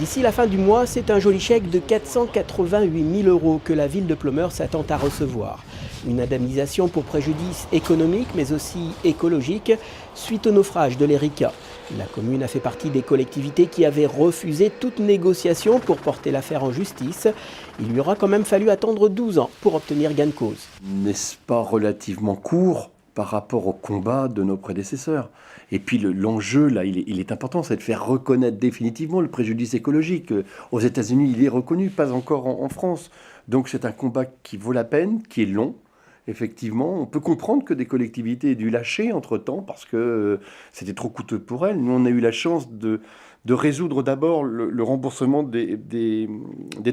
D'ici la fin du mois, c'est un joli chèque de 488 000 € que la ville de Ploemeur s'attend à recevoir. Une indemnisation pour préjudice économique mais aussi écologique suite au naufrage de l'Erika. La commune a fait partie des collectivités qui avaient refusé toute négociation pour porter l'affaire en justice. Il lui aura quand même fallu attendre 12 ans pour obtenir gain de cause. N'est-ce pas relativement court par rapport au combat de nos prédécesseurs? Et puis l'enjeu, là, il est important, c'est de faire reconnaître définitivement le préjudice écologique. Aux États-Unis, il est reconnu, pas encore en France. Donc c'est un combat qui vaut la peine, qui est long. Effectivement, on peut comprendre que des collectivités aient dû lâcher entre-temps parce que c'était trop coûteux pour elles. Nous, on a eu la chance de résoudre d'abord le remboursement des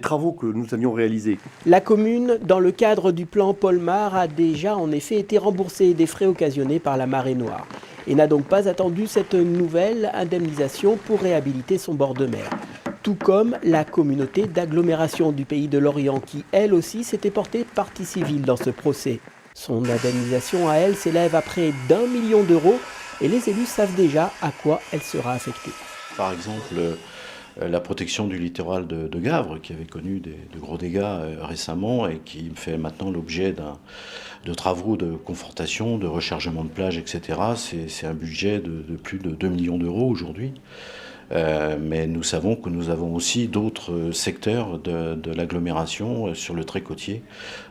travaux que nous avions réalisés. La commune, dans le cadre du plan Polmar, a déjà en effet été remboursée des frais occasionnés par la marée noire et n'a donc pas attendu cette nouvelle indemnisation pour réhabiliter son bord de mer. Tout comme la communauté d'agglomération du Pays de Lorient qui, elle aussi, s'était portée partie civile dans ce procès. Son indemnisation à elle s'élève à près d'1 million d'euros et les élus savent déjà à quoi elle sera affectée. Par exemple, la protection du littoral de Gavre, qui avait connu de gros dégâts récemment et qui fait maintenant l'objet de travaux de confortation, de rechargement de plage, etc. C'est un budget de plus de 2 millions d'euros aujourd'hui. Mais nous savons que nous avons aussi d'autres secteurs de l'agglomération sur le trait côtier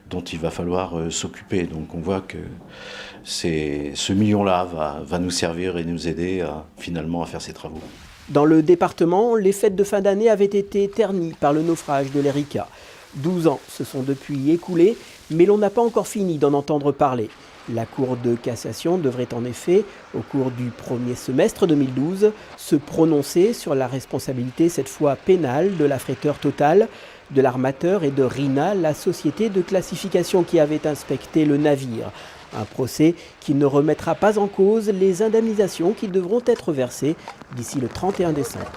dont il va falloir s'occuper. Donc on voit que ce million-là va nous servir et nous aider finalement à faire ces travaux. Dans le département, les fêtes de fin d'année avaient été ternies par le naufrage de l'Erika. 12 ans se sont depuis écoulés, mais l'on n'a pas encore fini d'en entendre parler. La Cour de cassation devrait en effet, au cours du premier semestre 2012, se prononcer sur la responsabilité, cette fois pénale, de l'affréteur Total, de l'armateur et de RINA, la société de classification qui avait inspecté le navire. Un procès qui ne remettra pas en cause les indemnisations qui devront être versées d'ici le 31 décembre.